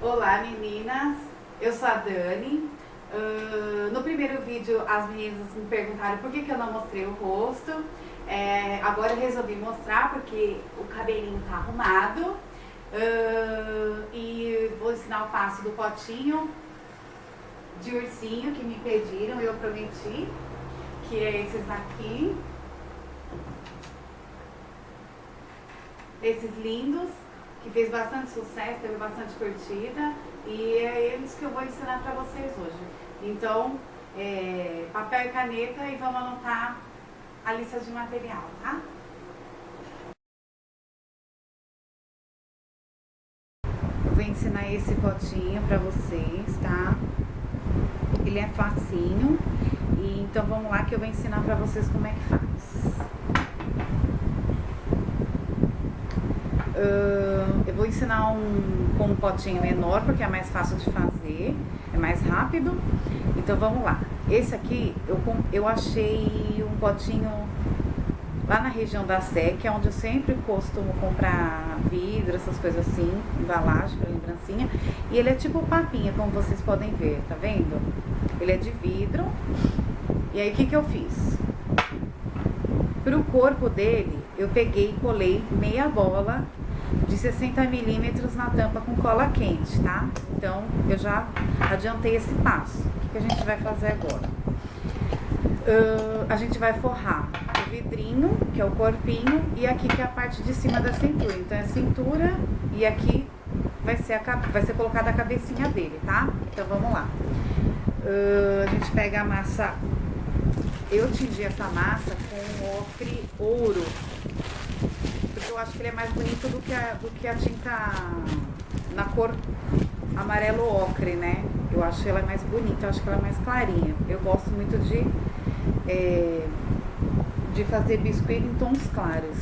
Olá meninas, eu sou a Dani. No primeiro vídeo as meninas me perguntaram por que eu não mostrei o rosto. Agora eu resolvi mostrar porque o cabelinho tá arrumado. E vou ensinar o passo do potinho de ursinho que me pediram e eu prometi, que é esses aqui. Esses lindos, que fez bastante sucesso, teve bastante curtida, e é eles que eu vou ensinar para vocês hoje. Então, papel e caneta e vamos anotar a lista de material, tá? Eu vou ensinar esse potinho para vocês, tá? Ele é facinho, e então vamos lá que eu vou ensinar para vocês como é que faz. Eu vou ensinar com um potinho menor, porque é mais fácil de fazer, é mais rápido. Então vamos lá. Esse aqui, eu achei um potinho lá na região da Sé, que é onde eu sempre costumo comprar vidro, essas coisas assim, embalagem para lembrancinha. E ele é tipo papinha, como vocês podem ver, tá vendo? Ele é de vidro. E aí o que eu fiz? Pro corpo dele, eu peguei e colei meia bola de 60 milímetros na tampa com cola quente, tá? Então, eu já adiantei esse passo. O que a gente vai fazer agora? A gente vai forrar o vidrinho, que é o corpinho, e aqui que é a parte de cima da cintura. Então, é a cintura e aqui vai ser colocada a cabecinha dele, tá? Então, vamos lá. A gente pega a massa. Eu tingi essa massa com ocre ouro, porque eu acho que ele é mais bonito do que a tinta na cor amarelo ocre, né? Eu acho ela mais bonita, eu acho que ela é mais clarinha. Eu gosto muito de fazer biscoito em tons claros.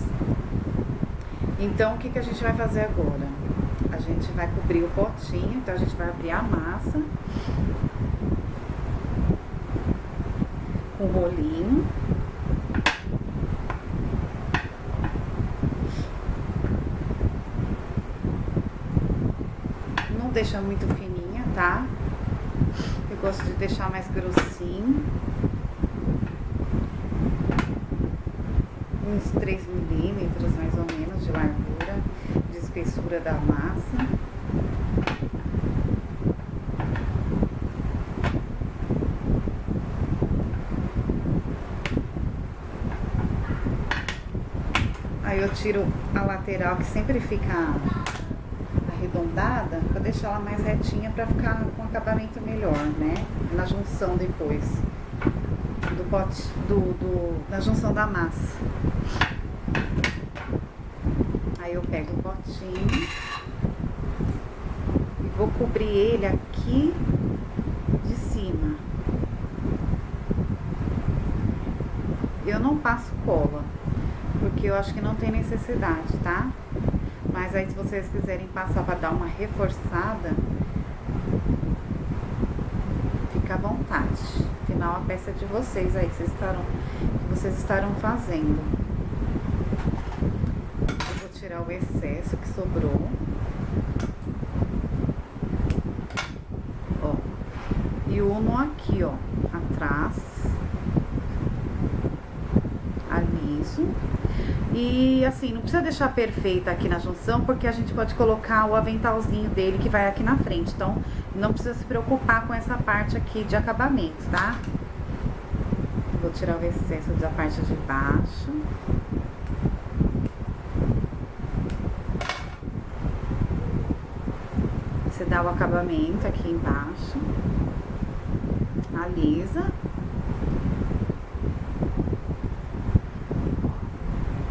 Então, o que a gente vai fazer agora? A gente vai cobrir o potinho, então a gente vai abrir a massa com o rolinho. Não deixa muito fininha, tá? Eu gosto de deixar mais grossinho. Uns 3 milímetros mais ou menos de largura, de espessura da massa. Aí eu tiro a lateral, que sempre fica arredondada, pra deixar ela mais retinha, pra ficar com acabamento melhor, né? Na junção depois do pote, na junção da massa. Aí eu pego o potinho e vou cobrir ele aqui de cima. Eu não passo cola, porque eu acho que não tem necessidade, tá? Mas aí se vocês quiserem passar para dar uma reforçada, fica à vontade. Afinal, a peça é de vocês aí, que vocês estarão fazendo. Eu vou tirar o excesso que sobrou. Ó. E uno aqui, ó, atrás. Aliso. E assim, não precisa deixar perfeita aqui na junção, porque a gente pode colocar o aventalzinho dele que vai aqui na frente. Então, não precisa se preocupar com essa parte aqui de acabamento, tá? Vou tirar o excesso da parte de baixo. Você dá o acabamento aqui embaixo. Alisa.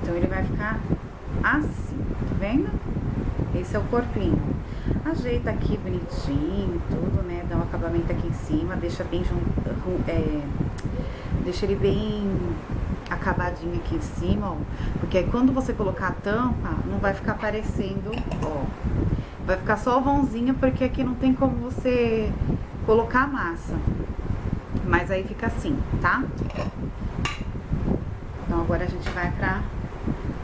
Então ele vai ficar assim, tá vendo? Esse é o corpinho. Ajeita aqui bonitinho, tudo, né? Dá um acabamento aqui em cima, deixa bem deixa ele bem acabadinho aqui em cima, ó. Porque aí quando você colocar a tampa, não vai ficar aparecendo, ó. Vai ficar só o vãozinho, porque aqui não tem como você colocar a massa. Mas aí fica assim, tá? Então agora a gente vai pra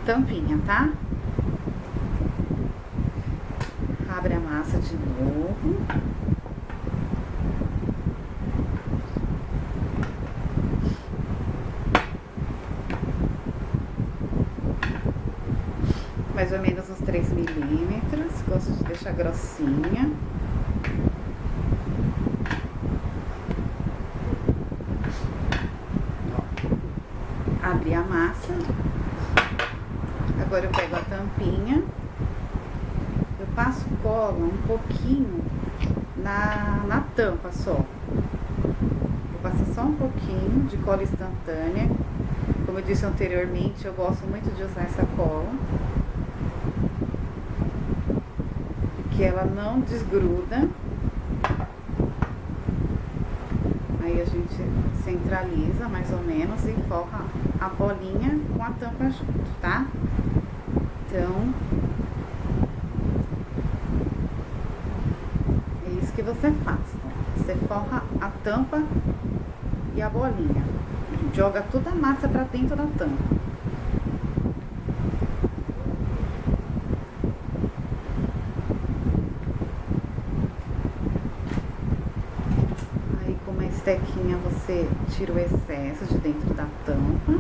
tampinha, tá? Abre a massa de novo. Mais ou menos uns 3 milímetros. Gosto de deixar grossinha. Ó. Abri a massa. Agora eu pego a tampinha. Eu passo cola um pouquinho na tampa só. Vou passar só um pouquinho de cola instantânea. Como eu disse anteriormente, eu gosto muito de usar essa cola, porque ela não desgruda. Aí a gente centraliza mais ou menos e forra a bolinha com a tampa junto, tá? Então, é isso que você faz. Você forra a tampa e a bolinha. Joga toda a massa pra dentro da tampa. Aí com uma estequinha você tira o excesso de dentro da tampa.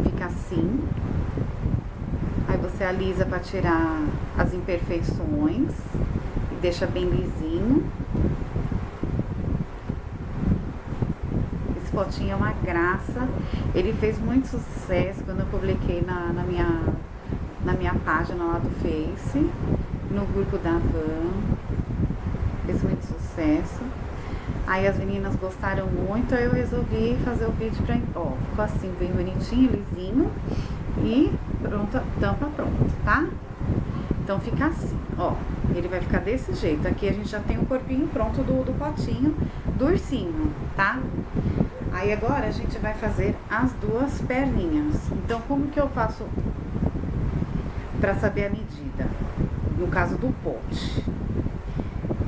Fica assim. Aí você alisa pra tirar as imperfeições e deixa bem lisinho. Esse potinho é uma graça. Ele fez muito sucesso quando eu publiquei na minha página lá do Face, no grupo da Van. Fez muito sucesso. Aí as meninas gostaram muito, aí eu resolvi fazer o vídeo pra... Ó, ficou assim, bem bonitinho, lisinho. E pronta, tampa pronta, tá? Então fica assim, ó. Ele vai ficar desse jeito. Aqui a gente já tem o corpinho pronto do potinho, do ursinho, tá? Aí agora a gente vai fazer as duas perninhas. Então como que eu faço pra saber a medida? No caso do pote,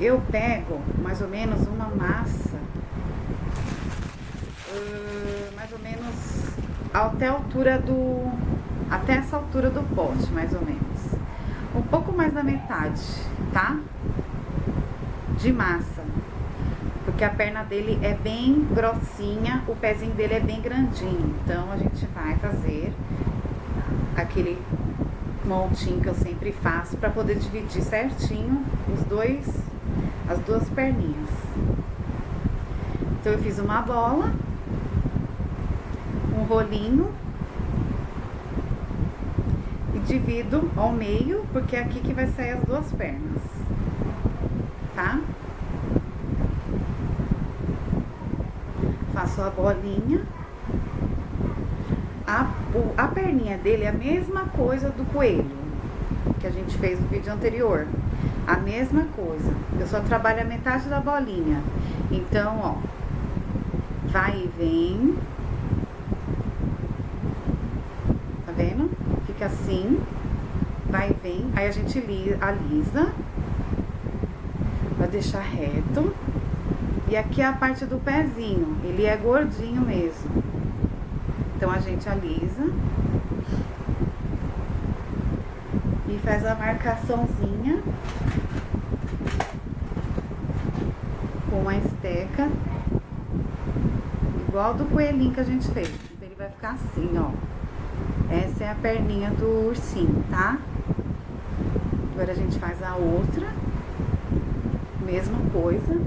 eu pego mais ou menos uma massa, mais ou menos até a altura até essa altura do pote, mais ou menos. Um pouco mais da metade, tá? De massa. Porque a perna dele é bem grossinha, o pezinho dele é bem grandinho. Então a gente vai fazer aquele montinho que eu sempre faço para poder dividir certinho as duas perninhas. Então eu fiz uma bola, um rolinho e divido ao meio, porque é aqui que vai sair as duas pernas, tá? Faço a bolinha. A perninha dele é a mesma coisa do coelho que a gente fez no vídeo anterior. A mesma coisa. Eu só trabalho a metade da bolinha. Então, ó, vai e vem. Tá vendo? Fica assim. Vai e vem. Aí a gente alisa. Vai deixar reto. E aqui é a parte do pezinho. Ele é gordinho mesmo. Então a gente alisa. E faz a marcaçãozinha com a esteca, igual do coelhinho que a gente fez. Então ele vai ficar assim, ó. Essa é a perninha do ursinho, tá? Agora a gente faz a outra, mesma coisa.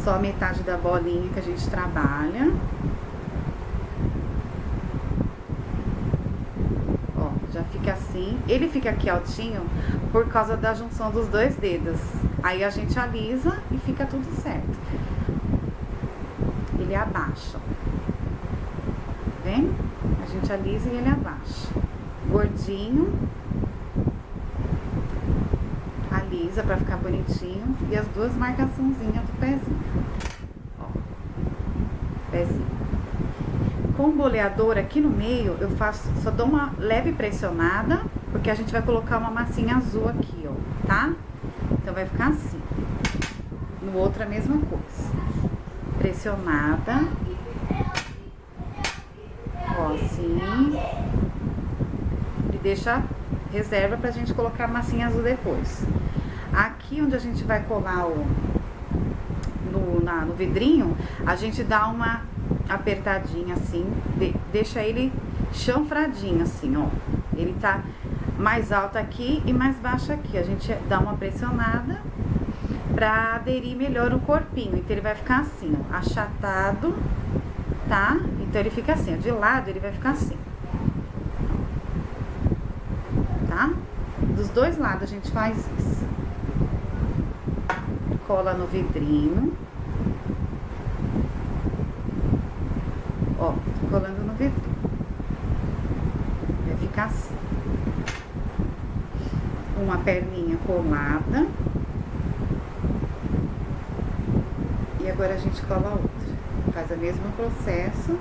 Só metade da bolinha que a gente trabalha. Ó, já fica assim. Ele fica aqui altinho por causa da junção dos dois dedos. Aí a gente alisa e fica tudo certo. Ele abaixa. Vem? A gente alisa e ele abaixa. Gordinho. Alisa pra ficar bonitinho. E as duas marcaçãozinhas do pezinho. Ó. Pezinho. Com o boleador aqui no meio, eu faço, só dou uma leve pressionada, porque a gente vai colocar uma massinha azul aqui, ó, tá? Então vai ficar assim. No outro a mesma coisa. pressionada. Ó, assim. E deixa reserva pra gente colocar a massinha azul depois. Aqui onde a gente vai colar no vidrinho, a gente dá uma apertadinha assim, deixa ele chanfradinho assim, ó. Ele tá mais alto aqui e mais baixo aqui. A gente dá uma pressionada pra aderir melhor o corpinho. Então ele vai ficar assim, ó, achatado, tá? Então ele fica assim, ó, de lado ele vai ficar assim, tá? Dos dois lados a gente faz isso. Cola no vidrinho. Ó, tô colando no vidrinho. Vai ficar assim. Uma perninha colada. E agora a gente cola outra. Faz o mesmo processo.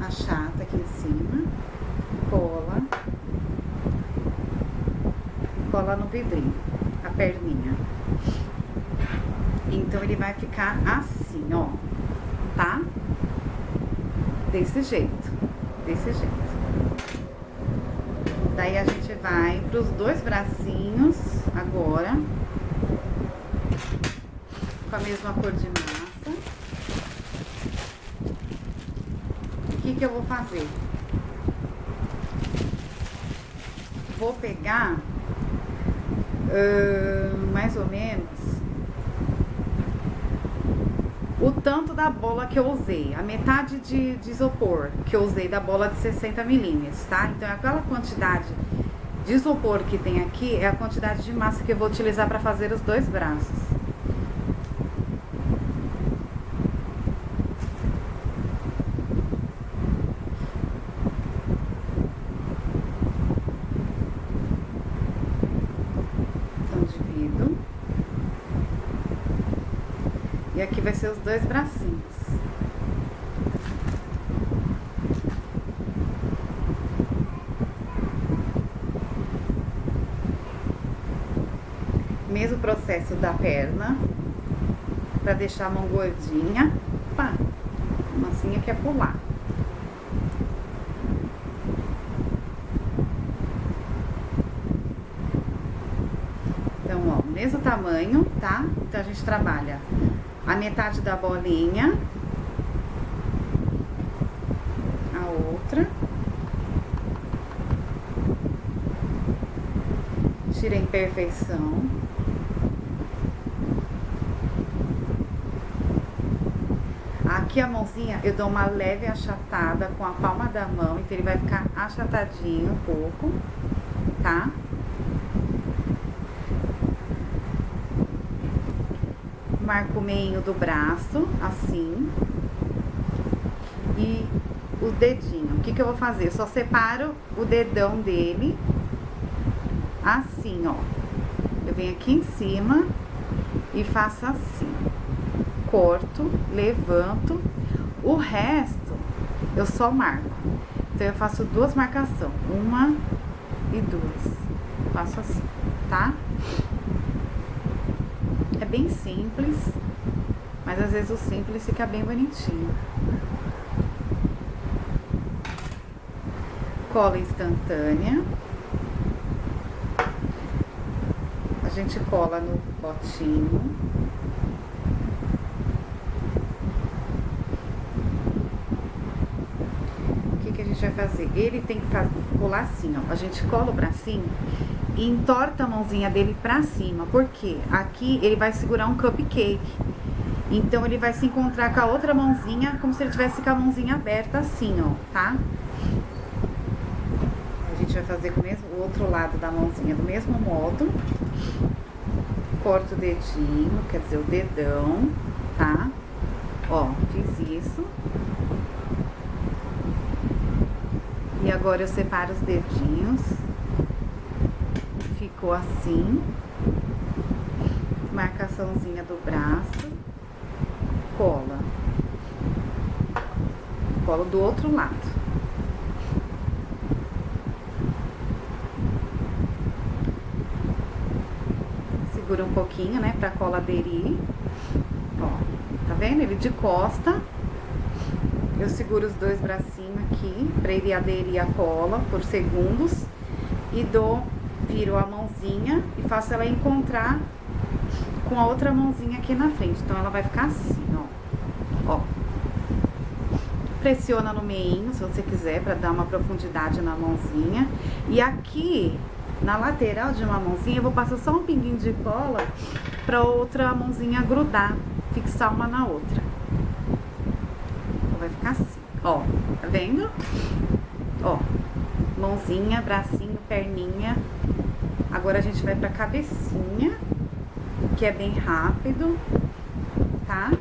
Achata aqui em cima. Cola. Cola no vidrinho. A perninha. Então ele vai ficar assim, ó. Tá? Desse jeito. Desse jeito. Daí a gente vai pros dois bracinhos agora. Com a mesma cor de massa. O que que eu vou fazer? Vou pegar mais ou menos o tanto da bola que eu usei, a metade de isopor que eu usei da bola de 60 milímetros, tá? Então aquela quantidade de isopor que tem aqui é a quantidade de massa que eu vou utilizar para fazer os dois braços. E aqui vai ser os dois bracinhos. Mesmo processo da perna. Pra deixar a mão gordinha. Pá, a massinha quer pular. Então, ó, mesmo tamanho, tá? Então a gente trabalha a metade da bolinha, a outra, tira a imperfeição, aqui a mãozinha eu dou uma leve achatada com a palma da mão, então ele vai ficar achatadinho um pouco, tá? Marco o meio do braço, assim. E o dedinho. O que que eu vou fazer? Eu só separo o dedão dele. Assim, ó. Eu venho aqui em cima e faço assim. Corto, levanto. O resto, eu só marco. Então, eu faço duas marcações. Uma e duas. Faço assim, tá? É bem simples, mas às vezes o simples fica bem bonitinho. Cola instantânea. A gente cola no potinho. O que que a gente vai fazer? Ele tem que colar assim, ó. A gente cola o bracinho e entorta a mãozinha dele pra cima, porque aqui ele vai segurar um cupcake, então ele vai se encontrar com a outra mãozinha, como se ele tivesse com a mãozinha aberta assim, ó, tá? A gente vai fazer com o outro lado da mãozinha do mesmo modo, corto o dedinho, quer dizer, o dedão, tá? Ó, fiz isso. E agora eu separo os dedinhos. Ficou assim. Marcaçãozinha do braço. Cola. Colo do outro lado. Segura um pouquinho, né, pra cola aderir. Ó. vendo? Ele de costa. Eu seguro os dois bracinhos aqui, pra ele aderir a cola por segundos. E viro a mãozinha e faço ela encontrar com a outra mãozinha aqui na frente. Então, ela vai ficar assim, ó. Ó. Pressiona no meinho, se você quiser, pra dar uma profundidade na mãozinha. E aqui, na lateral de uma mãozinha, eu vou passar só um pinguinho de cola pra outra mãozinha grudar, fixar uma na outra. Então, vai ficar assim, ó. Tá vendo? Ó. Mãozinha, bracinho, perninha. Agora a gente vai pra cabecinha, que é bem rápido, tá?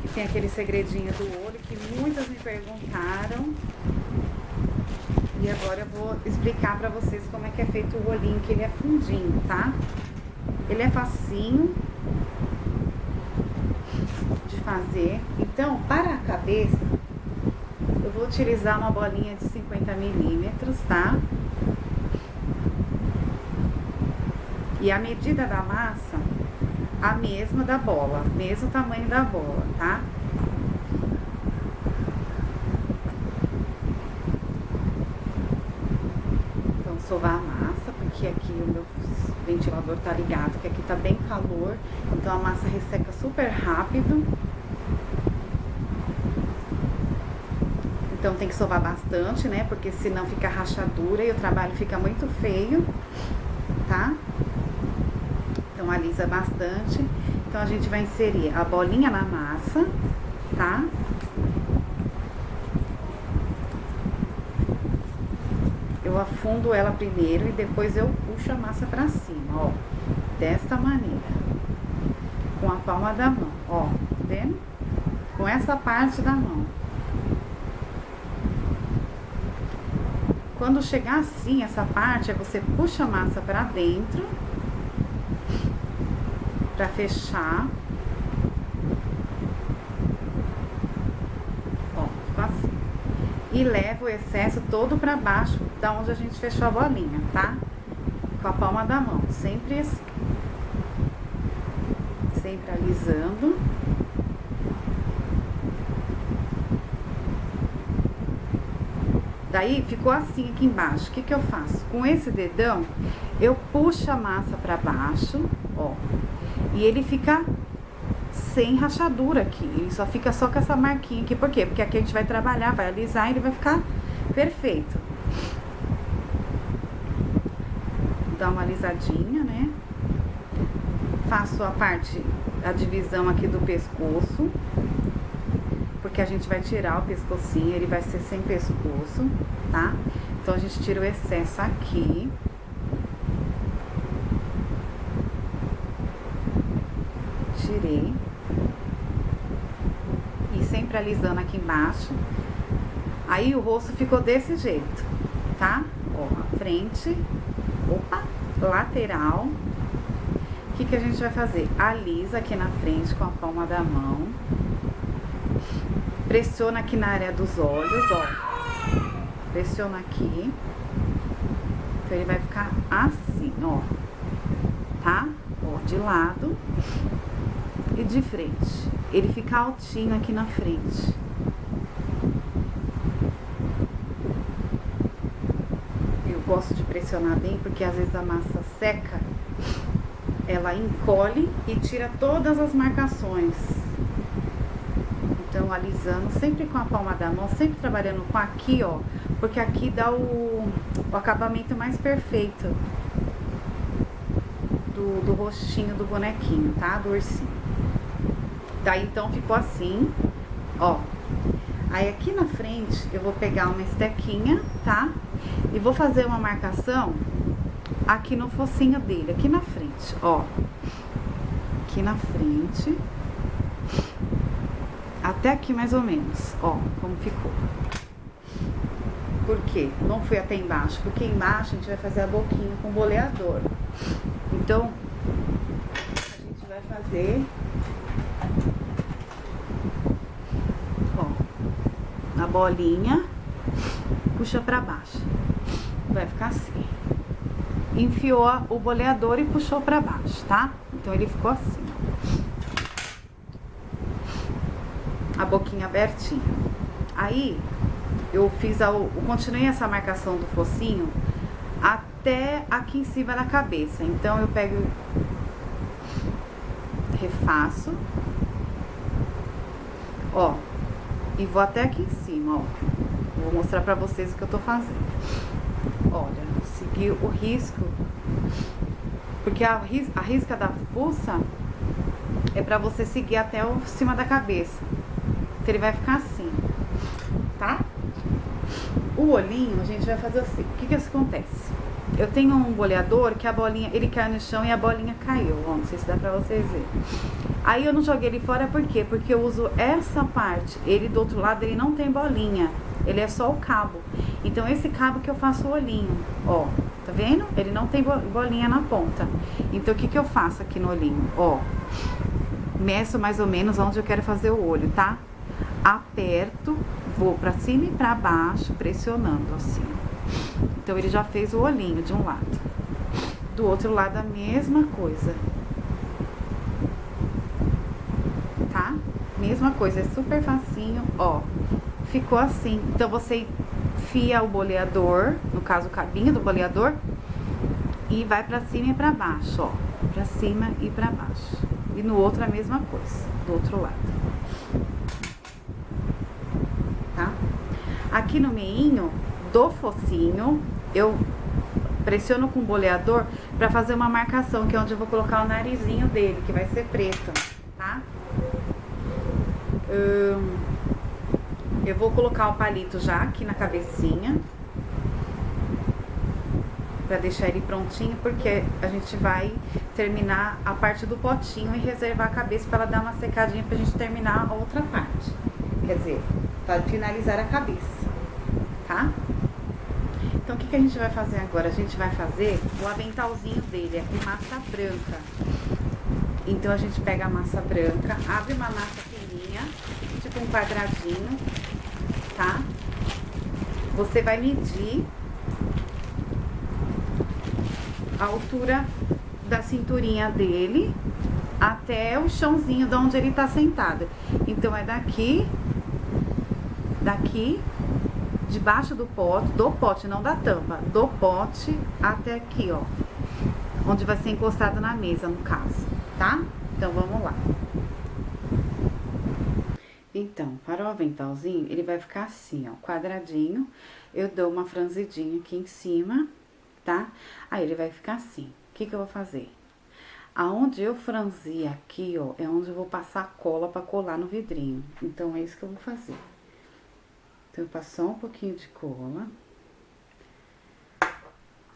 Que tem aquele segredinho do olho que muitas me perguntaram. E agora eu vou explicar pra vocês como é que é feito o olhinho, que ele é fundinho, tá? Ele é facinho de fazer. Então, para a cabeça, eu vou utilizar uma bolinha de 50 milímetros, tá? E a medida da massa, a mesma da bola, mesmo tamanho da bola, tá? Então, sovar a massa, porque aqui o meu ventilador tá ligado, que aqui tá bem calor, então a massa resseca super rápido. Então tem que sovar bastante, né? Porque senão fica rachadura e o trabalho fica muito feio, tá? Então alisa bastante. Então a gente vai inserir a bolinha na massa, tá? Eu afundo ela primeiro e depois eu puxo a massa pra cima, ó. Desta maneira. Com a palma da mão, ó. Tá vendo? Com essa parte da mão. Quando chegar assim, essa parte, você puxa a massa pra dentro, pra fechar. Ó, ficou assim. E leva o excesso todo pra baixo, da onde a gente fechou a bolinha, tá? Com a palma da mão, sempre assim. Sempre alisando. Daí, ficou assim aqui embaixo. O que que eu faço? Com esse dedão, eu puxo a massa pra baixo, ó. E ele fica sem rachadura aqui. Ele só fica só com essa marquinha aqui. Por quê? Porque aqui a gente vai trabalhar, vai alisar e ele vai ficar perfeito. Dá uma alisadinha, né? Faço a divisão aqui do pescoço. Porque a gente vai tirar o pescocinho, ele vai ser sem pescoço, tá? Então, a gente tira o excesso aqui. Tirei. E sempre alisando aqui embaixo. Aí, o rosto ficou desse jeito, tá? Ó, a frente. Opa, lateral. O que que a gente vai fazer? Alisa aqui na frente com a palma da mão. Pressiona aqui na área dos olhos, ó. Pressiona aqui. Então, ele vai ficar assim, ó. Tá? Ó, de lado e de frente. Ele fica altinho aqui na frente. Eu gosto de pressionar bem, porque às vezes a massa seca, ela encolhe e tira todas as marcações. Então, alisando sempre com a palma da mão, sempre trabalhando com aqui, ó. Porque aqui dá o acabamento mais perfeito do rostinho do bonequinho, tá? Do ursinho. Daí, então, ficou assim, ó. Aí, aqui na frente, eu vou pegar uma estequinha, tá? E vou fazer uma marcação aqui no focinho dele, aqui na frente, ó. Aqui na frente. Até aqui mais ou menos, ó, como ficou. Por quê? Não fui até embaixo, porque embaixo a gente vai fazer a boquinha com boleador. Então, a gente vai fazer, ó, a bolinha, puxa pra baixo. Vai ficar assim. Enfiou o boleador e puxou pra baixo, tá? Então ele ficou assim, ó. A boquinha abertinha. Aí eu fiz continuei essa marcação do focinho até aqui em cima da cabeça. Então eu pego, refaço, ó, e vou até aqui em cima, ó. Vou mostrar pra vocês o que eu tô fazendo. Olha, segui o risco, porque a risca da fuça é pra você seguir até o cima da cabeça. Então ele vai ficar assim, tá? O olhinho a gente vai fazer assim. O que que acontece? Eu tenho um boleador que a bolinha, ele caiu no chão e a bolinha caiu, ó, não sei se dá pra vocês verem. Aí eu não joguei ele fora, por quê? Porque eu uso essa parte, ele do outro lado ele não tem bolinha, ele é só o cabo. Então esse cabo que eu faço o olhinho, ó, tá vendo? Ele não tem bolinha na ponta. Então o que que eu faço aqui no olhinho? Ó, meço mais ou menos onde eu quero fazer o olho, tá? Aperto, vou pra cima e pra baixo, pressionando assim. Então ele já fez o olhinho de um lado. Do outro lado a mesma coisa. Tá? Mesma coisa, é super facinho, ó. Ficou assim. Então você enfia o boleador, no caso o cabinho do boleador, e vai pra cima e pra baixo, ó. Pra cima e pra baixo. E no outro a mesma coisa, do outro lado. Tá? Aqui no meinho do focinho, eu pressiono com o boleador pra fazer uma marcação, que é onde eu vou colocar o narizinho dele, que vai ser preto, tá? Eu vou colocar o palito já aqui na cabecinha, pra deixar ele prontinho, porque a gente vai terminar a parte do potinho e reservar a cabeça pra ela dar uma secadinha pra gente terminar a outra parte. Quer dizer, pra finalizar a cabeça, tá? Então o que que a gente vai fazer agora? A gente vai fazer o aventalzinho dele, é com massa branca. Então a gente pega a massa branca, abre uma massa fininha, tipo um quadradinho, tá? Você vai medir a altura da cinturinha dele até o chãozinho de onde ele tá sentado. Então é daqui, debaixo do pote, não da tampa, do pote até aqui, ó. Onde vai ser encostado na mesa, no caso, tá? Então vamos lá. Então, para o aventalzinho, ele vai ficar assim, ó, quadradinho. Eu dou uma franzidinha aqui em cima, tá? Aí ele vai ficar assim. O que que eu vou fazer? Aonde eu franzi aqui, ó, é onde eu vou passar cola pra colar no vidrinho. Então é isso que eu vou fazer. Então eu passo só um pouquinho de cola.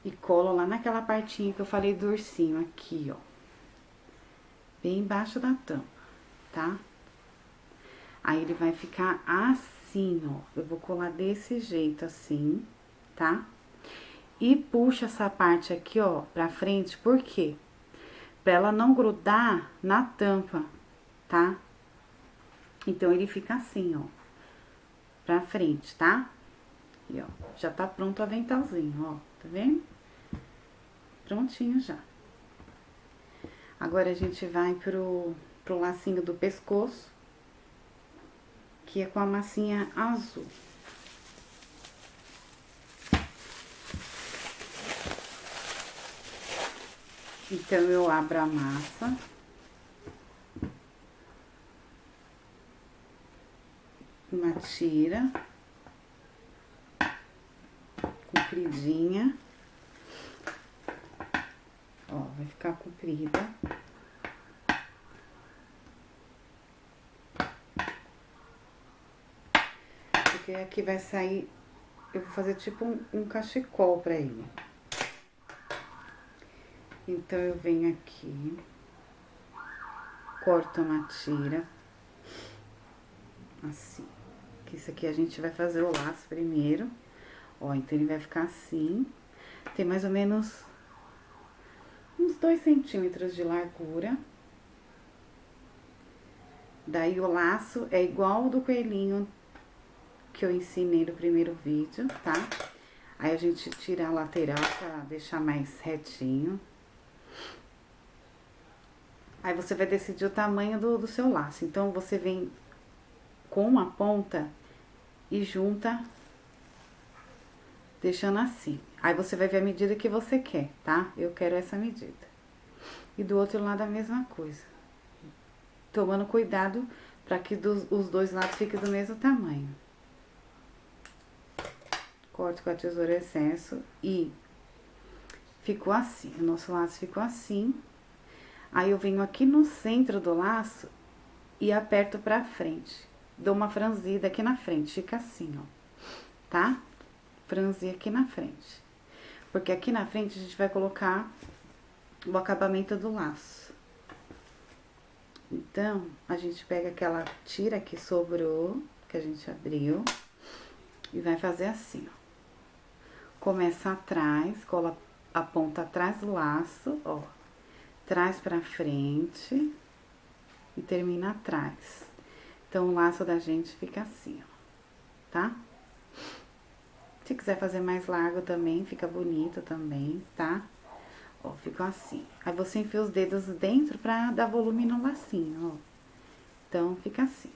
E colo lá naquela partinha que eu falei do ursinho, aqui, ó. Bem embaixo da tampa, tá? Aí ele vai ficar assim, ó. Eu vou colar desse jeito, assim, tá? E puxa essa parte aqui, ó, pra frente, por quê? Pra ela não grudar na tampa, tá? Então ele fica assim, ó, pra frente, tá? E ó, já tá pronto o aventalzinho, ó, tá vendo? Prontinho já. Agora a gente vai pro lacinho do pescoço, que é com a massinha azul. Então eu abro a massa. Uma tira compridinha, ó, vai ficar comprida. Porque aqui vai sair, eu vou fazer tipo um cachecol pra ele. Então eu venho aqui, corto uma tira, assim. Que isso aqui a gente vai fazer o laço primeiro. Ó, então ele vai ficar assim. Tem mais ou menos uns 2 centímetros de largura. Daí o laço é igual ao do coelhinho que eu ensinei no primeiro vídeo, tá? Aí a gente tira a lateral pra deixar mais retinho. Aí você vai decidir o tamanho do seu laço. Então, você vem com uma ponta e junta, deixando assim. Aí, você vai ver a medida que você quer, tá? Eu quero essa medida. E do outro lado, a mesma coisa. Tomando cuidado para que os dois lados fiquem do mesmo tamanho. Corto com a tesoura excesso e ficou assim. O nosso laço ficou assim. Aí, eu venho aqui no centro do laço e aperto pra frente. Dou uma franzida aqui na frente, fica assim, ó. Tá? Franzir aqui na frente. Porque aqui na frente a gente vai colocar o acabamento do laço. Então, a gente pega aquela tira que sobrou, que a gente abriu, e vai fazer assim, ó. Começa atrás, cola a ponta atrás do laço, ó. Traz pra frente e termina atrás. Então, o laço da gente fica assim, ó, tá? Se quiser fazer mais largo também, fica bonito também, tá? Ó, ficou assim. Aí, você enfia os dedos dentro pra dar volume no lacinho, ó. Então, fica assim.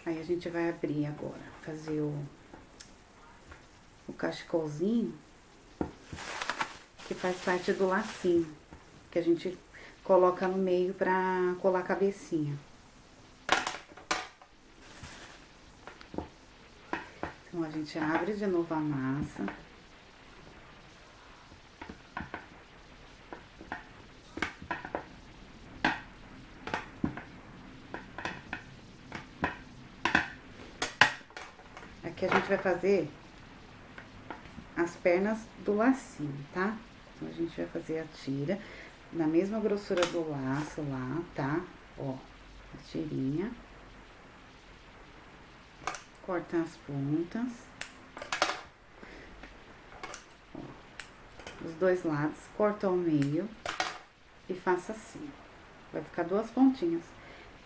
Aí, a gente vai abrir agora, fazer o cachecolzinho, que faz parte do lacinho, que a gente coloca no meio pra colar a cabecinha. Então, a gente abre de novo a massa. Aqui a gente vai fazer as pernas do lacinho, tá? Então, a gente vai fazer a tira na mesma grossura do laço lá, tá? Ó, a tirinha. Corta as pontas. Ó, os dois lados, corta ao meio e faça assim. Vai ficar duas pontinhas.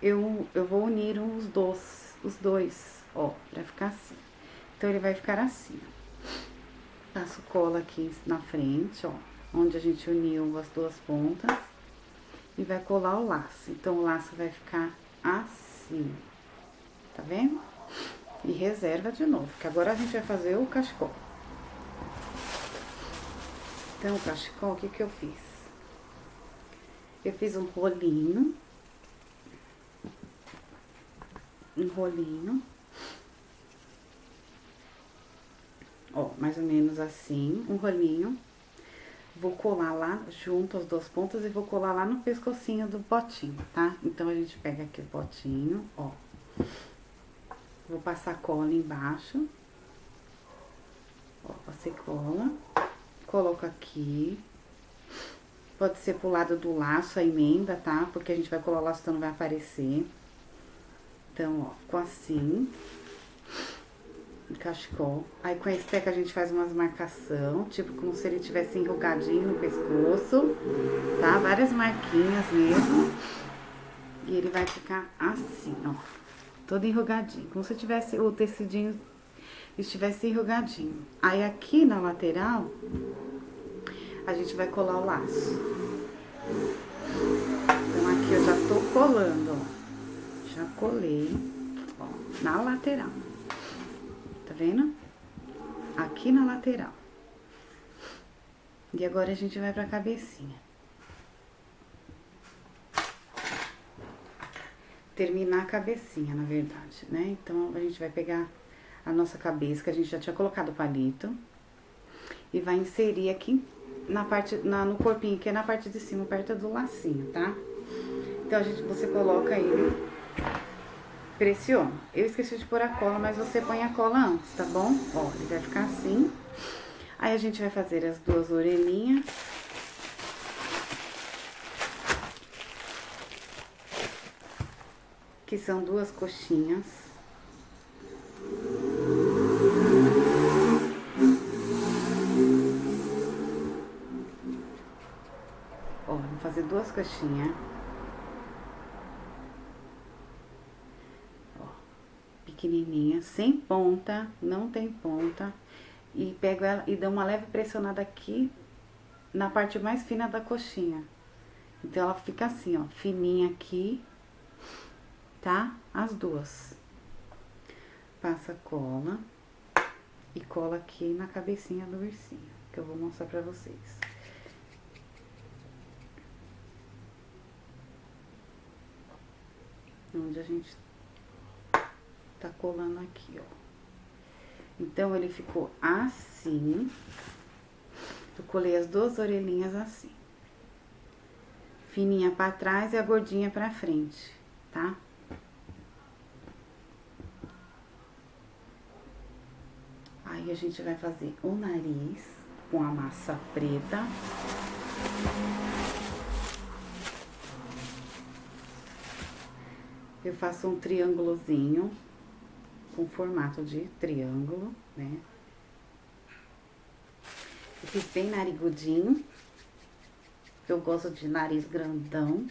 Eu vou unir os dois, ó, pra ficar assim. Então, ele vai ficar assim, ó. Passo cola aqui na frente, ó, onde a gente uniu as duas pontas. E vai colar o laço. Então, o laço vai ficar assim, tá vendo? E reserva de novo, que agora a gente vai fazer o cachecol. Então, o cachecol, o que que eu fiz? Eu fiz um rolinho. Ó, mais ou menos assim, um rolinho. Vou colar lá junto as duas pontas e vou colar lá no pescocinho do potinho, tá? Então, a gente pega aqui o potinho, ó. Vou passar cola embaixo. Ó, passei cola. Coloco aqui. Pode ser pro lado do laço, a emenda, tá? Porque a gente vai colar o laço, então não vai aparecer. Então, ó, ficou assim. Cachecol. Aí, com esse teco a gente faz umas marcação, tipo como se ele tivesse enrugadinho no pescoço, tá? Várias marquinhas mesmo. E ele vai ficar assim, ó, todo enrugadinho, como se tivesse o tecidinho estivesse enrugadinho. Aí, aqui na lateral, a gente vai colar o laço. Então, aqui eu já tô colando, ó. Já colei, ó, na lateral. Tá vendo? Aqui na lateral. E agora a gente vai pra cabecinha. Terminar a cabecinha, na verdade, né? Então, a gente vai pegar a nossa cabeça, que a gente já tinha colocado o palito. E vai inserir aqui na parte, no corpinho, que é na parte de cima, perto do lacinho, tá? Então, você coloca ele... Pressiona. Eu esqueci de pôr a cola, mas você põe a cola antes, tá bom? Ó, ele vai ficar assim. Aí, a gente vai fazer as duas orelhinhas. Que são duas coxinhas. Ó, vou fazer duas coxinhas. Pequenininha, sem ponta, não tem ponta. E pego ela e dou uma leve pressionada aqui na parte mais fina da coxinha. Então, ela fica assim, ó, fininha aqui, tá? As duas. Passa cola e cola aqui na cabecinha do ursinho, que eu vou mostrar pra vocês. Onde a gente tá colando aqui, ó. Então, ele ficou assim. Eu colei as duas orelhinhas assim. Fininha pra trás e a gordinha pra frente, tá? Aí, a gente vai fazer o nariz com a massa preta. Eu faço um triângulozinho, com formato de triângulo, né? Eu fiz bem narigudinho. Eu gosto de nariz grandão.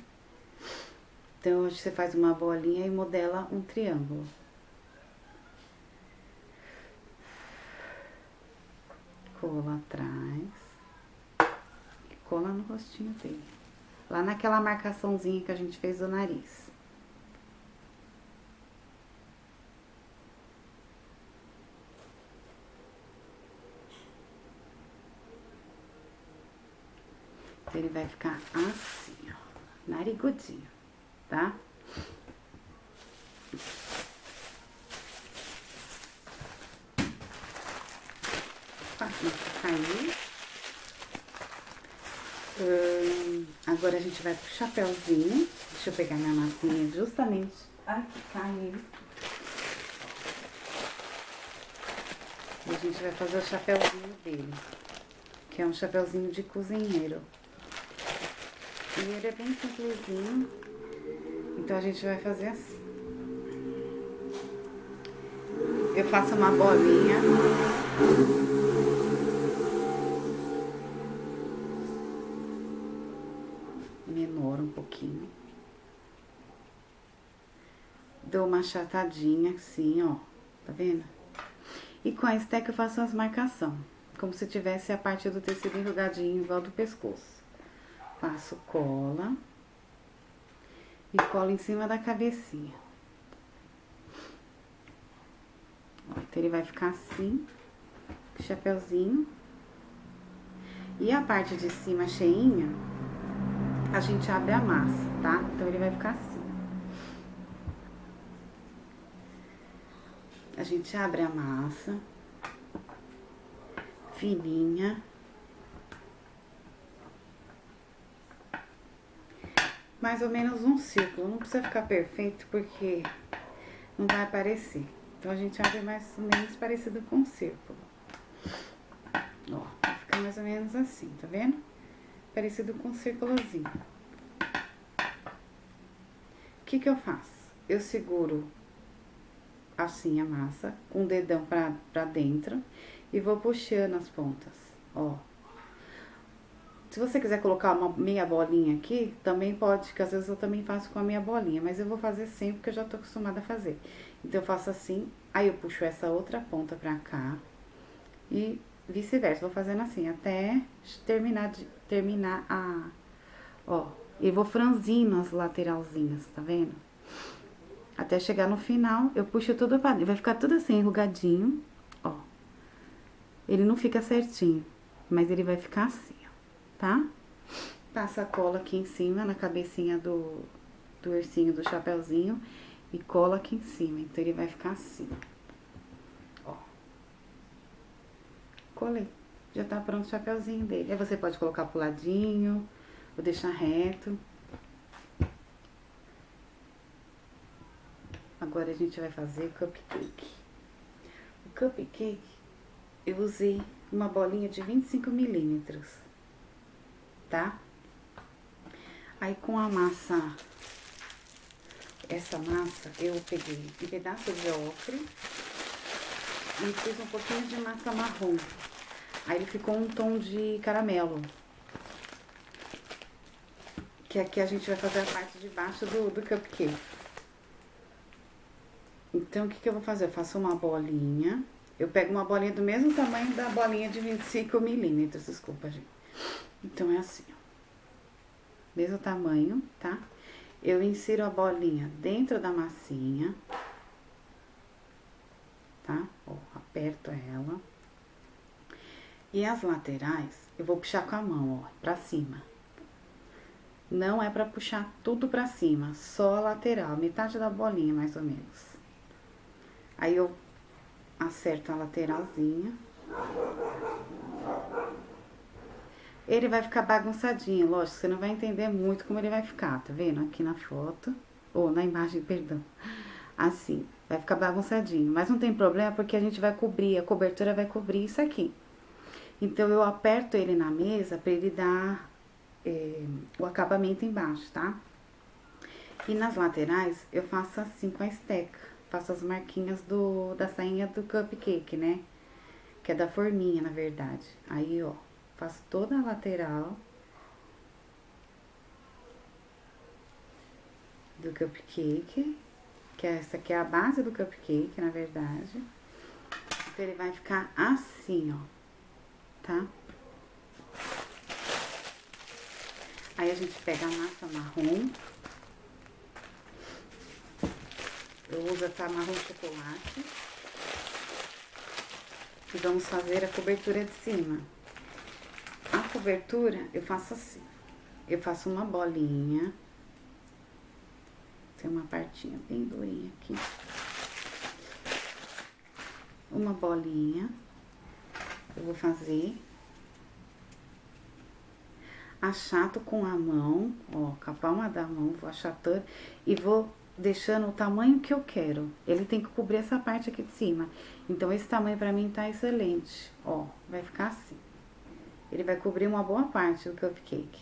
Então, hoje você faz uma bolinha e modela um triângulo. Cola atrás. E cola no rostinho dele. Lá naquela marcaçãozinha que a gente fez do nariz. Ele vai ficar assim, ó, narigudinho, tá? Caiu. Agora a gente vai pro chapéuzinho. Deixa eu pegar minha massinha justamente aqui, caiu. E a gente vai fazer o chapéuzinho dele, que é um chapéuzinho de cozinheiro. E ele é bem simplesinho, então a gente vai fazer assim. Eu faço uma bolinha. Menor um pouquinho. Dou uma achatadinha assim, ó, tá vendo? E com a esteca eu faço as marcações, como se tivesse a parte do tecido enrugadinho igual do pescoço. Passo cola e colo em cima da cabecinha. Ó, então ele vai ficar assim, chapeuzinho. E a parte de cima cheinha, a gente abre a massa, tá? Então ele vai ficar assim. A gente abre a massa, fininha. Mais ou menos um círculo, não precisa ficar perfeito porque não vai aparecer. Então, a gente abre mais ou menos parecido com um círculo. Ó, vai ficar mais ou menos assim, tá vendo? Parecido com um círculozinho. O que que eu faço? Eu seguro assim a massa, com o dedão pra dentro e vou puxando as pontas, ó. Se você quiser colocar uma meia bolinha aqui, também pode, que às vezes eu também faço com a minha bolinha, mas eu vou fazer sempre, porque eu já tô acostumada a fazer. Então, eu faço assim, aí eu puxo essa outra ponta pra cá e vice-versa, vou fazendo assim, até terminar a, ó, e vou franzindo as lateralzinhas, tá vendo? Até chegar no final, eu puxo tudo pra dentro, vai ficar tudo assim, enrugadinho, ó. Ele não fica certinho, mas ele vai ficar assim. Tá? Passa a cola aqui em cima, na cabecinha do ursinho, do chapeuzinho, e cola aqui em cima. Então, ele vai ficar assim. Ó. Colei. Já tá pronto o chapeuzinho dele. Aí, você pode colocar pro ladinho, ou deixar reto. Agora, a gente vai fazer o cupcake. O cupcake, eu usei uma bolinha de 25 milímetros. Tá? Aí, com a massa, essa massa, eu peguei um pedaço de ocre e fiz um pouquinho de massa marrom. Aí, ele ficou um tom de caramelo. Que aqui a gente vai fazer a parte de baixo do cupcake. Então, o que que eu vou fazer? Eu faço uma bolinha. Eu pego uma bolinha do mesmo tamanho da bolinha de 25 milímetros, desculpa, gente. Então, é assim, ó. Mesmo tamanho, tá? Eu insiro a bolinha dentro da massinha, tá? Ó, aperto ela. E as laterais, eu vou puxar com a mão, ó, pra cima. Não é pra puxar tudo pra cima, só a lateral, metade da bolinha, mais ou menos. Aí, eu acerto a lateralzinha. Ele vai ficar bagunçadinho, lógico, você não vai entender muito como ele vai ficar, tá vendo? Aqui na foto, ou na imagem, perdão. Assim, vai ficar bagunçadinho, mas não tem problema porque a gente vai cobrir, a cobertura vai cobrir isso aqui. Então, eu aperto ele na mesa pra ele dar o acabamento embaixo, tá? E nas laterais, eu faço assim com a esteca, faço as marquinhas da sainha do cupcake, né? Que é da forminha, na verdade. Aí, ó, faço toda a lateral do cupcake, que essa aqui é a base do cupcake, na verdade. Então, ele vai ficar assim, ó, tá? Aí, a gente pega a massa marrom. Eu uso essa marrom chocolate. E vamos fazer a cobertura de cima. A cobertura, eu faço assim. Eu faço uma bolinha. Tem uma partinha bem durinha aqui. Uma bolinha. Eu vou fazer. Achato com a mão, ó, com a palma da mão, vou achatando e vou deixando o tamanho que eu quero. Ele tem que cobrir essa parte aqui de cima. Então, esse tamanho pra mim tá excelente, ó, vai ficar assim. Ele vai cobrir uma boa parte do cupcake.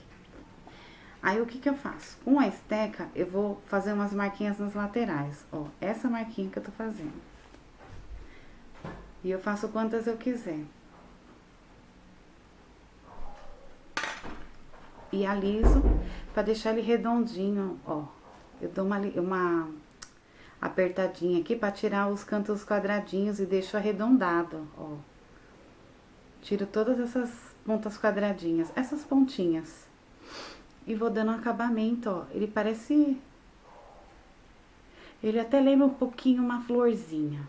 Aí, o que que eu faço? Com a esteca, eu vou fazer umas marquinhas nas laterais, ó, essa marquinha que eu tô fazendo. E eu faço quantas eu quiser. E aliso pra deixar ele redondinho, ó. Eu dou uma apertadinha aqui pra tirar os cantos quadradinhos e deixo arredondado, ó. Tiro todas essas pontas quadradinhas, essas pontinhas. E vou dando um acabamento, ó. Ele parece... Ele até lembra um pouquinho uma florzinha.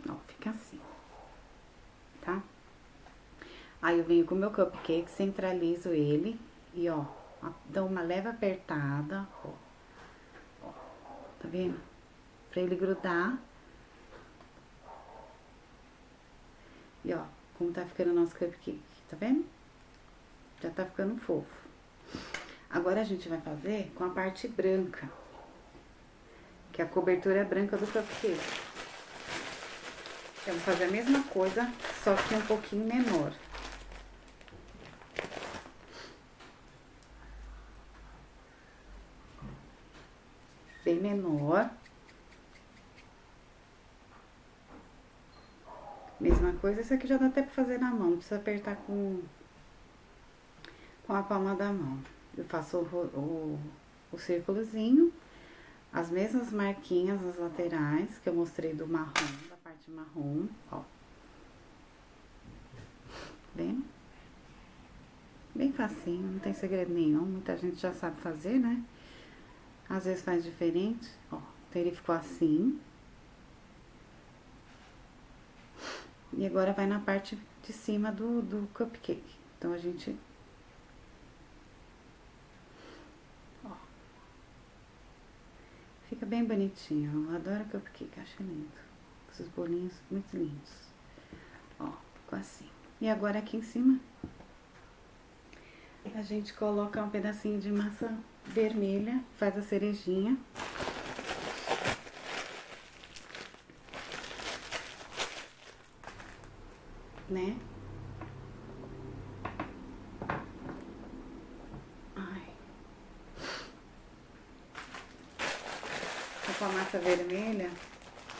Ó, fica assim, tá? Aí, eu venho com o meu cupcake, centralizo ele e, ó, dou uma leve apertada, ó. Ó, tá vendo? Pra ele grudar. E, ó, como tá ficando o nosso cupcake, tá vendo? Já tá ficando fofo. Agora, a gente vai fazer com a parte branca, que a cobertura é branca do cupcake. Eu vou fazer a mesma coisa, só que um pouquinho menor. Bem menor. Mesma coisa, esse aqui já dá até pra fazer na mão, não precisa apertar com a palma da mão. Eu faço o círculozinho, as mesmas marquinhas nas laterais, que eu mostrei do marrom, da parte marrom, ó. Vendo? Bem facinho, não tem segredo nenhum, muita gente já sabe fazer, né? Às vezes faz diferente, ó. Então, ele ficou assim. E agora, vai na parte de cima do cupcake. Então, a gente... Ó. Fica bem bonitinho. Eu adoro cupcake, acho lindo. Esses bolinhos muito lindos. Ó, ficou assim. E agora, aqui em cima, a gente coloca um pedacinho de massa vermelha, faz a cerejinha. Né? Ai. Com a massa vermelha,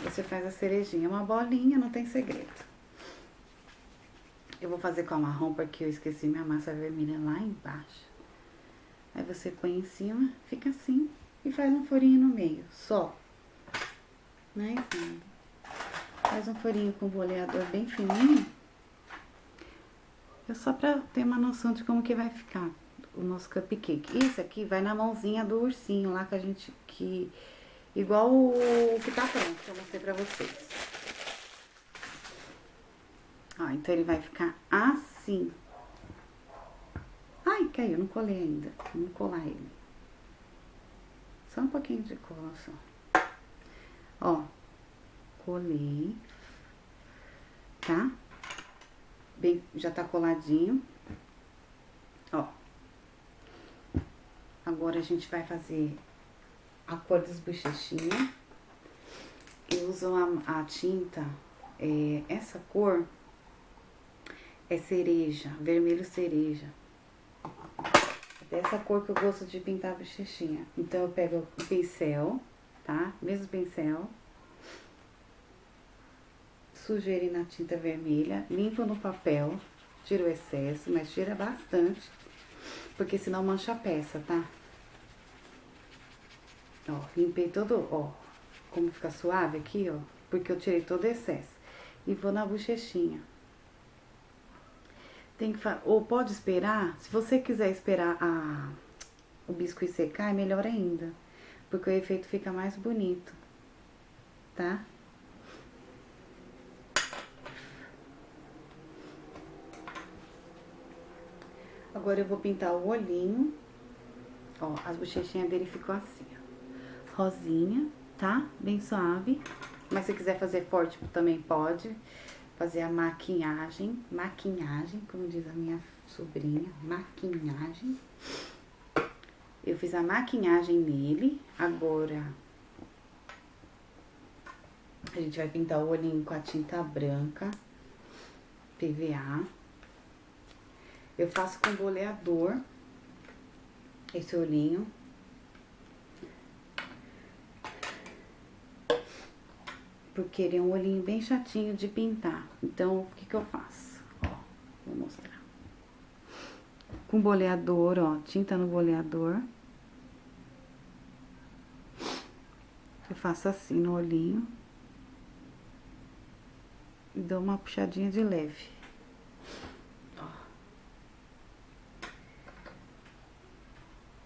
você faz a cerejinha. Uma bolinha, não tem segredo. Eu vou fazer com a marrom porque eu esqueci minha massa vermelha lá embaixo. Aí você põe em cima, fica assim, e faz um furinho no meio, só. Né, fundo? Faz um furinho com boleador bem fininho. É só pra ter uma noção de como que vai ficar o nosso cupcake. Isso aqui vai na mãozinha do ursinho lá que a gente... igual o que tá pronto, que eu mostrei pra vocês. Ó, então ele vai ficar assim. Ai, caiu, não colei ainda. Vamos colar ele. Só um pouquinho de cola, só. Ó, colei. Tá? Bem, já tá coladinho. Ó. Agora a gente vai fazer a cor das bochechinhas. Eu uso a tinta, essa cor é cereja, vermelho cereja. É dessa cor que eu gosto de pintar a bochechinha. Então eu pego o pincel, tá? Mesmo pincel. Sujo ele na tinta vermelha, limpo no papel, tiro o excesso, mas tira bastante, porque senão mancha a peça, tá? Ó, limpei todo, ó, como fica suave aqui, ó, porque eu tirei todo o excesso. E vou na bochechinha. Tem que ou pode esperar, se você quiser esperar o biscuit secar, é melhor ainda, porque o efeito fica mais bonito, tá? Agora eu vou pintar o olhinho. Ó, as bochechinhas dele ficou assim, ó. Rosinha, tá? Bem suave. Mas se quiser fazer forte também pode. Fazer a maquiagem. Maquiagem, como diz a minha sobrinha. Maquiagem. Eu fiz a maquiagem nele. Agora a gente vai pintar o olhinho com a tinta branca. PVA. Eu faço com boleador esse olhinho. Porque ele é um olhinho bem chatinho de pintar. Então, o que que eu faço? Ó, vou mostrar. Com boleador, ó, tinta no boleador. Eu faço assim no olhinho. E dou uma puxadinha de leve.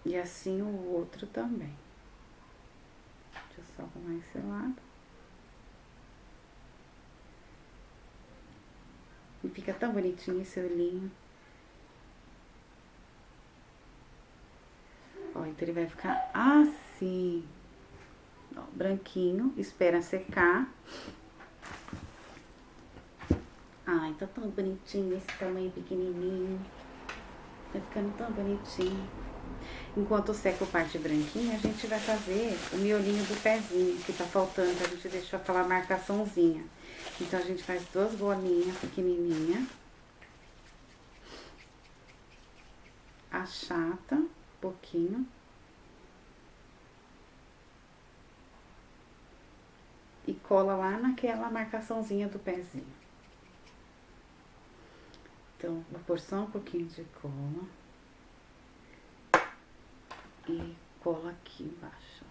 E assim o outro também. Deixa eu só arrumar esse lado. E fica tão bonitinho esse olhinho. Ó, então ele vai ficar assim. Ó, branquinho. Espera secar. Ai, tá tão bonitinho esse tamanho pequenininho. Tá ficando tão bonitinho. Enquanto seca o parte branquinha, a gente vai fazer o miolinho do pezinho, que tá faltando, a gente deixou aquela marcaçãozinha. Então, a gente faz 2 bolinhas pequenininhas. Achata um pouquinho. E cola lá naquela marcaçãozinha do pezinho. Então, vou pôr só um pouquinho de cola. E colo aqui embaixo.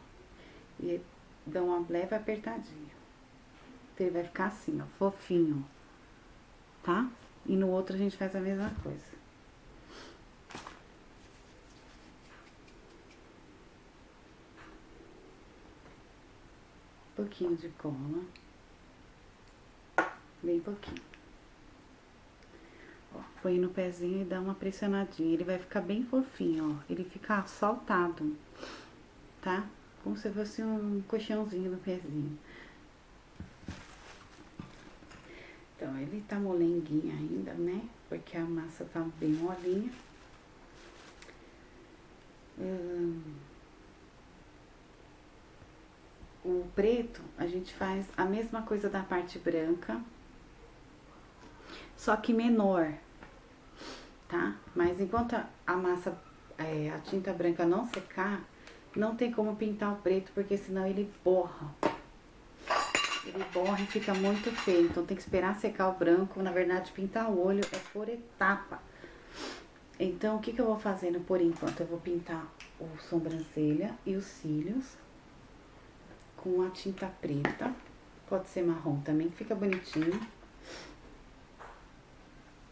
E dá uma leve apertadinha. Então, ele vai ficar assim, ó, fofinho. Tá? E no outro a gente faz a mesma coisa. Um pouquinho de cola. Bem pouquinho. Ó, põe no pezinho e dá uma pressionadinha. Ele vai ficar bem fofinho, ó. Ele fica soltado, tá? Como se fosse um colchãozinho no pezinho. Então, ele tá molenguinho ainda, né? Porque a massa tá bem molinha. O preto, a gente faz a mesma coisa da parte branca, só que menor, tá? Mas enquanto a massa, a tinta branca não secar, não tem como pintar o preto, porque senão ele borra. Ele borra e fica muito feio, então tem que esperar secar o branco. Na verdade, pintar o olho é por etapa. Então, o que que eu vou fazendo por enquanto? Eu vou pintar o sobrancelha e os cílios com a tinta preta. Pode ser marrom também, que fica bonitinho.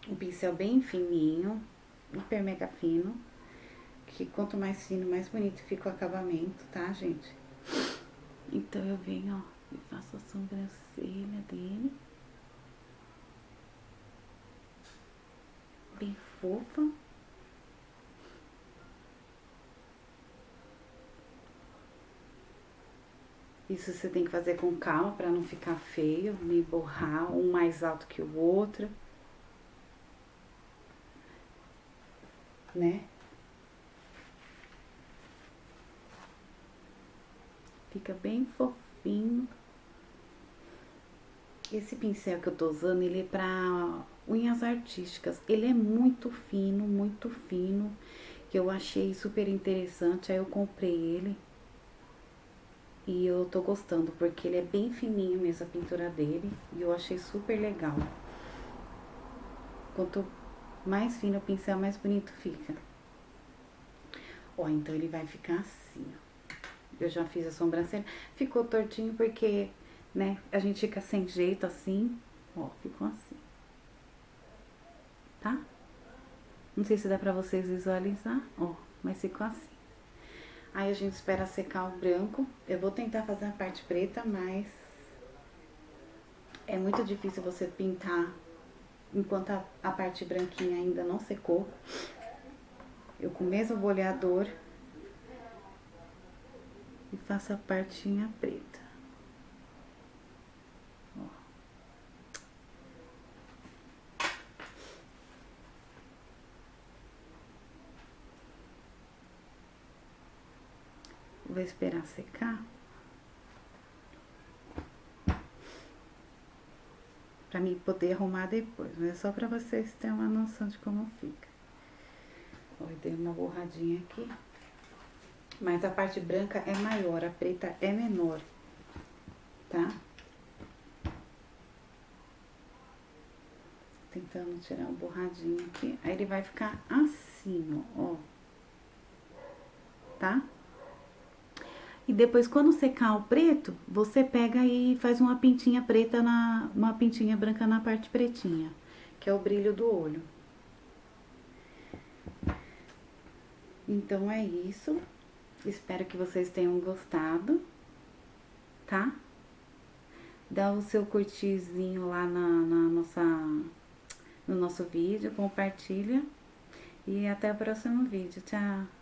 Um pincel bem fininho, hiper mega fino. Que quanto mais fino, mais bonito fica o acabamento, tá, gente? Então eu venho, ó, e faço a sobrancelha dele. Bem fofa. Isso você tem que fazer com calma pra não ficar feio, nem borrar um mais alto que o outro, né? Fica bem fofinho. Esse pincel que eu tô usando, ele é pra unhas artísticas. Ele é muito fino, que eu achei super interessante, aí eu comprei ele. E eu tô gostando, porque ele é bem fininho mesmo, a pintura dele. E eu achei super legal. Quanto mais fino o pincel, mais bonito fica. Ó, então ele vai ficar assim, ó. Eu já fiz a sobrancelha. Ficou tortinho porque, né, a gente fica sem jeito assim. Ó, ficou assim. Tá? Não sei se dá pra vocês visualizar, ó, mas ficou assim. Aí a gente espera secar o branco. Eu vou tentar fazer a parte preta, mas é muito difícil você pintar enquanto a parte branquinha ainda não secou. Eu com o mesmo boleador e faço a partinha preta. Ó. Vou esperar secar. Pra mim poder arrumar depois, mas é só pra vocês terem uma noção de como fica. Ó, eu dei uma borradinha aqui. Mas a parte branca é maior, a preta é menor, tá? Tentando tirar um borradinho aqui. Aí ele vai ficar assim, ó. Tá? E depois, quando secar o preto, você pega e faz uma pintinha preta, uma pintinha branca na parte pretinha, que é o brilho do olho. Então, é isso. Espero que vocês tenham gostado, tá? Dá o seu curtizinho lá no nosso vídeo, compartilha. E até o próximo vídeo. Tchau!